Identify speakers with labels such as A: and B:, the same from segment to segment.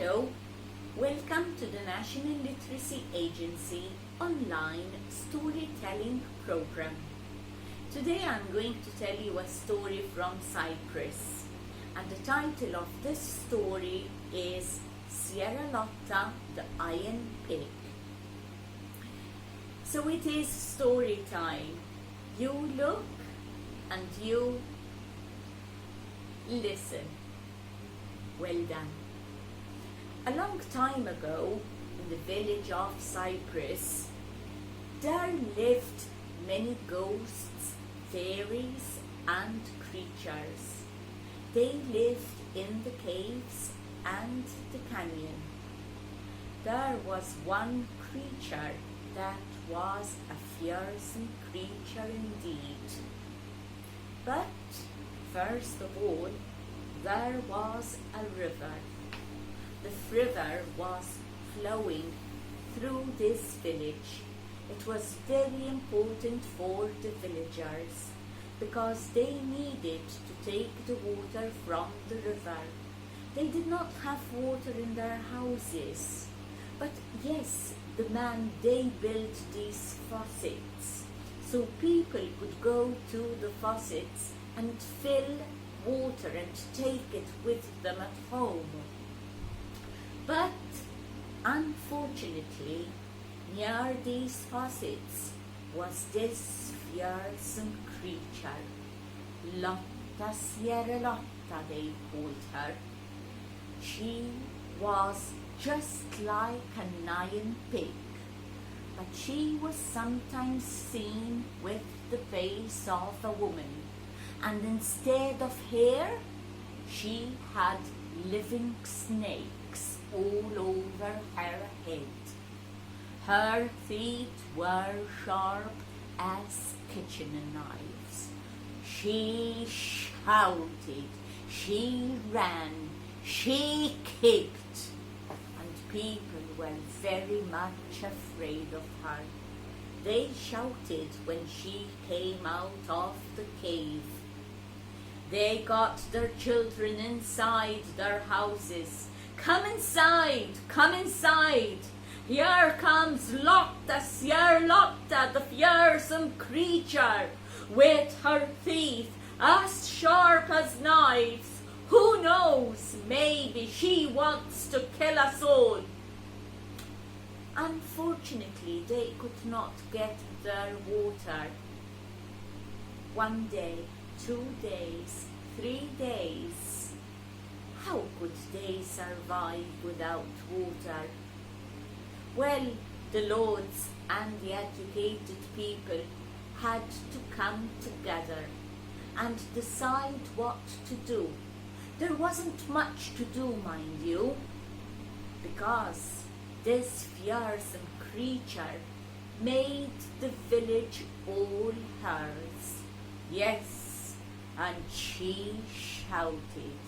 A: Hello, welcome to the National Literacy Agency online storytelling program. Today I'm going to tell you a story from Cyprus, and the title of this story is Sierrolotta, the Iron Pig. So it is story time. You look and you listen. Well done. A long time ago, in the village of Cyprus, there lived many ghosts, fairies and creatures. They lived in the caves and the canyon. There was one creature that was a fearsome creature indeed. But first of all, there was a river. The river was flowing through this village. It was very important for the villagers because they needed to take the water from the river. They did not have water in their houses, but yes, they built these faucets so people could go to the faucets and fill water and take it with them at home. But unfortunately, near these faucets was this fearsome creature, Lotta, Sierrolotta they called her. She was just like an iron pig, but she was sometimes seen with the face of a woman, and instead of hair, she had living snakes all over her head. Her feet were sharp as kitchen knives. She shouted, she ran, she kicked, and people were very much afraid of her. They shouted when she came out of the cave. They got their children inside their houses. Come inside, come inside. Here comes Lotta, Sierrolotta, the fearsome creature, with her teeth as sharp as knives. Who knows, maybe she wants to kill us all. Unfortunately, they could not get their water. 1 day, 2 days, 3 days. How could they survive without water? Well, the lords and the educated people had to come together and decide what to do. There wasn't much to do, mind you, because this fearsome creature made the village all hers. Yes, and she shouted.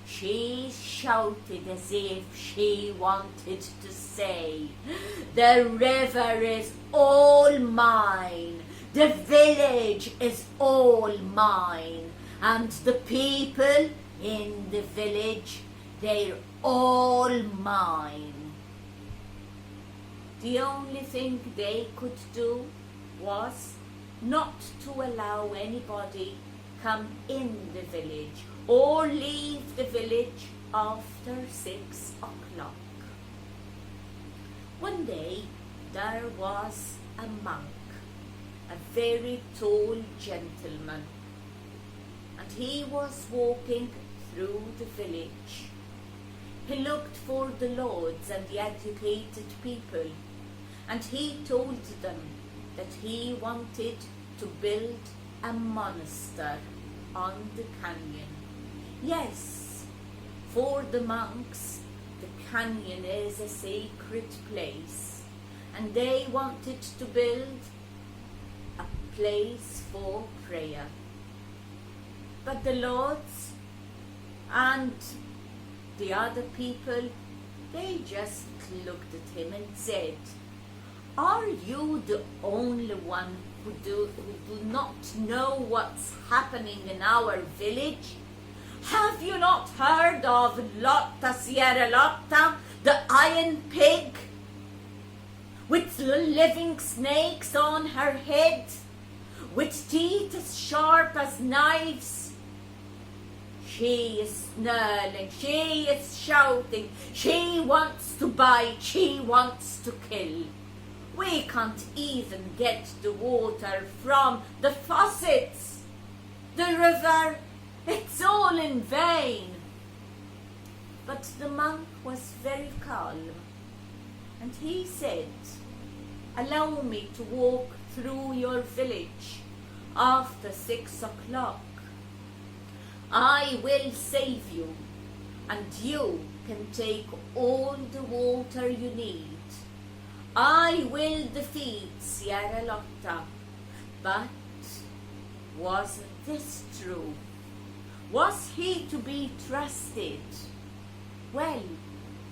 A: She shouted as if she wanted to say, "The river is all mine, the village is all mine, and the people in the village, they're all mine." The only thing they could do was not to allow anybody come in the village or leave the village after 6 o'clock. One day there was a monk, a very tall gentleman, and he was walking through the village. He looked for the lords and the educated people, and he told them that he wanted to build a monastery on the canyon. Yes, for the monks, the canyon is a sacred place, and they wanted to build a place for prayer. But the lords and the other people, they just looked at him and said, "Are you the only one who do not know what's happening in our village? Have you not heard of Lotta, Sierrolotta, the iron pig, with living snakes on her head, with teeth as sharp as knives? She is snarling, she is shouting, she wants to bite, she wants to kill. We can't even get the water from the faucets. The river, it's all in vain. But the monk was very calm, and he said, allow me to walk through your village after 6 o'clock. I will save you, and you can take all the water you need. I will defeat Sierrolotta. But was this true? Was he to be trusted? Well,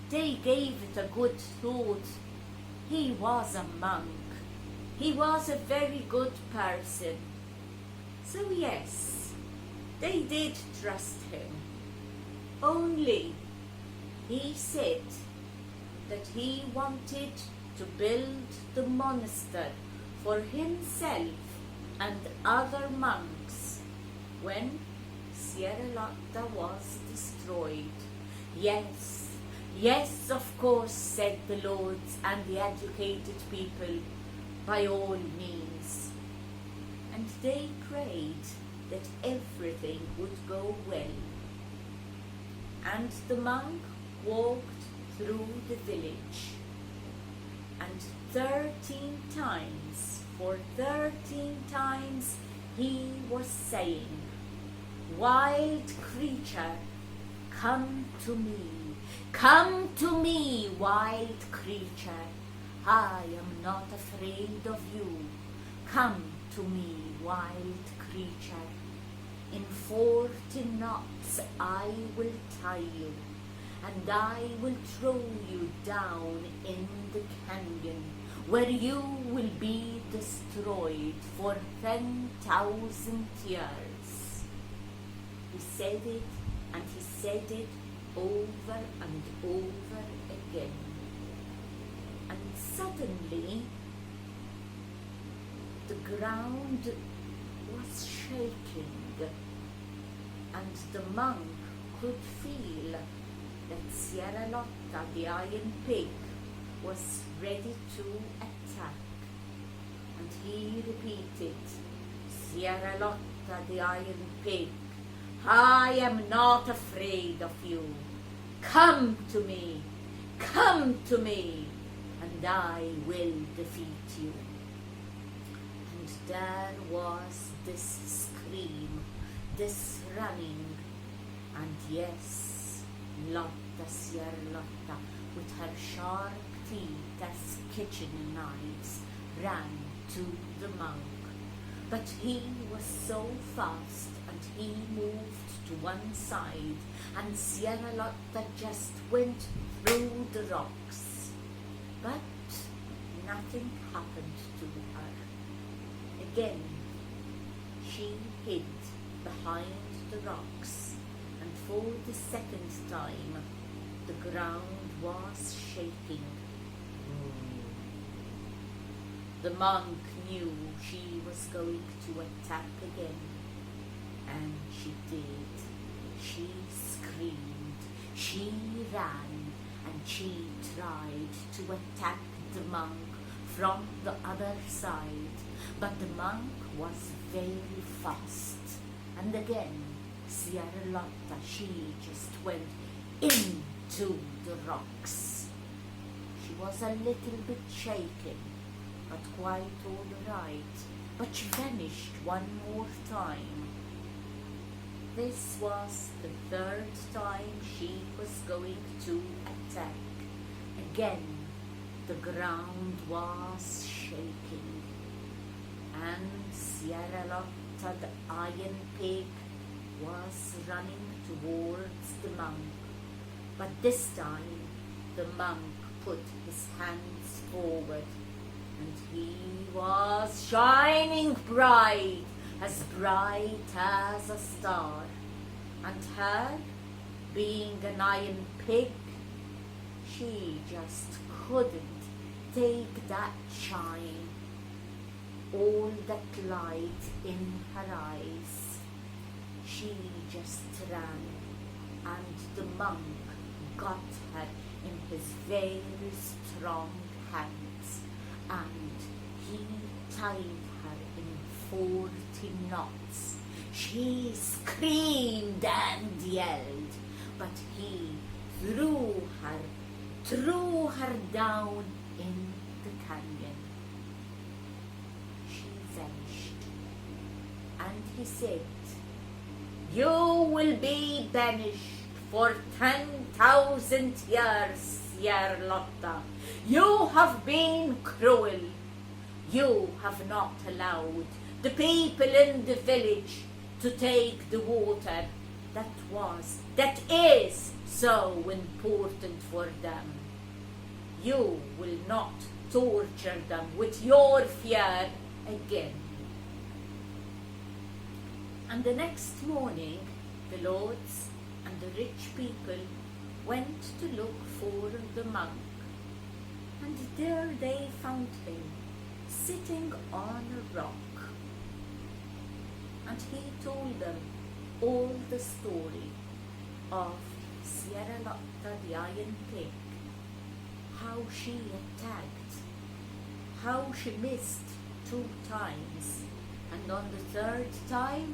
A: they gave it a good thought. He was a monk. He was a very good person. So yes, they did trust him. Only he said that he wanted to build the monastery for himself and other monks when Sierrolotta was destroyed. Yes, yes, of course, said the lords and the educated people, by all means. And they prayed that everything would go well. And the monk walked through the village, and 13 times, for 13 times, he was saying, wild creature, come to me, wild creature, I am not afraid of you, come to me, wild creature, in 40 knots I will tie you, and I will throw you down in the canyon, where you will be destroyed for 10,000 years. He said it, and he said it over and over again. And suddenly, the ground was shaking, and the monk could feel that Sierrolotta, the iron pig, was ready to attack. And he repeated, Sierrolotta, the iron pig, I am not afraid of you. Come to me, and I will defeat you. And there was this scream, this running, and yes, Lotta, Sierrolotta, with her sharp teeth as kitchen knives, ran to the monk. But he was so fast, and he moved to one side, and Sierrolotta just went through the rocks. But nothing happened to her. Again, she hid behind the rocks, and for the second time, the ground was shaking. The monk knew she was going to attack again, and she did. She screamed, she ran, and she tried to attack the monk from the other side, but the monk was very fast. And again, Sierrolotta, she just went into the rocks. She was a little bit shaken, but quite all right. But she vanished one more time. This was the third time she was going to attack. Again, the ground was shaking, and Sierrolotta, the iron pig, was running towards the monk. But this time, the monk put his hands forward, and he was shining bright as a star. And her, being an iron pig, she just couldn't take that shine, all that light in her eyes. She just ran, and the monk got her in his very strong hands, and he tied her in 40 knots. She screamed and yelled, but he threw her down in the canyon. She vanished, and he said, "You will be banished for 10,000 years, Sierrolotta. You have been cruel. You have not allowed the people in the village to take the water that is so important for them. You will not torture them with your fear again." And the next morning, the lords and the rich people went to look for the monk, and there they found him sitting on a rock. And he told them all the story of Sierrolotta the Iron Pig, how she attacked, how she missed 2 times, and on the 3rd time,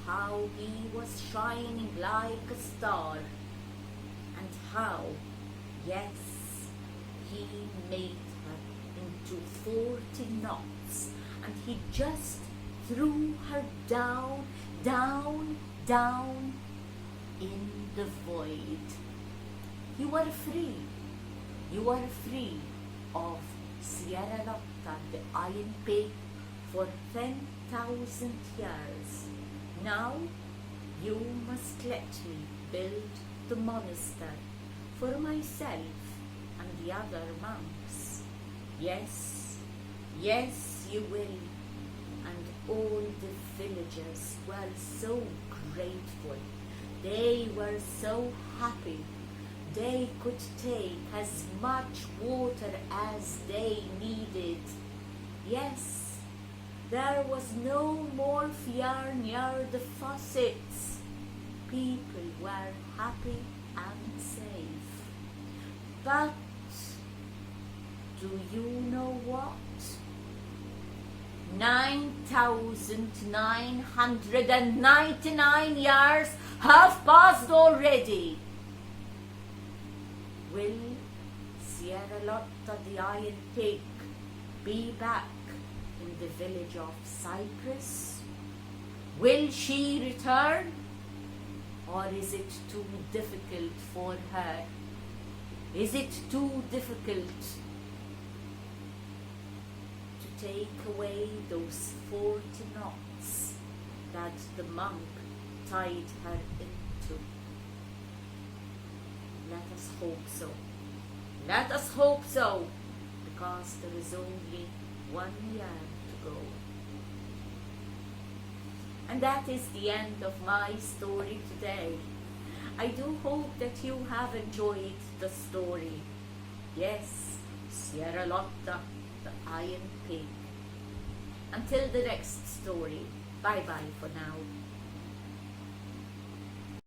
A: how he was shining like a star, and how, yes, he made her into 40 knots, and he just threw her down in the void. You are free. You are free of Sierrolotta the Iron Pig for 10,000 years. Now you must let me build the monastery for myself and the other monks. Yes, yes, you will. And all the villagers were so grateful. They were so happy. They could take as much water as they needed. Yes, there was no more fear near the faucets. People were happy and safe. But do you know what? 9,999 years have passed already. Will Sierrolotta the Iron Pig be back in the village of Cyprus? Will she return? Or is it too difficult for her? Is it too difficult to take away those 40 knots that the monk tied her into? Let us hope so. Let us hope so, because there is only 1 year to go. And that is the end of my story today. I do hope that you have enjoyed the story. Yes, Sierrolotta the Iron Pig. Until the next story, bye-bye for now.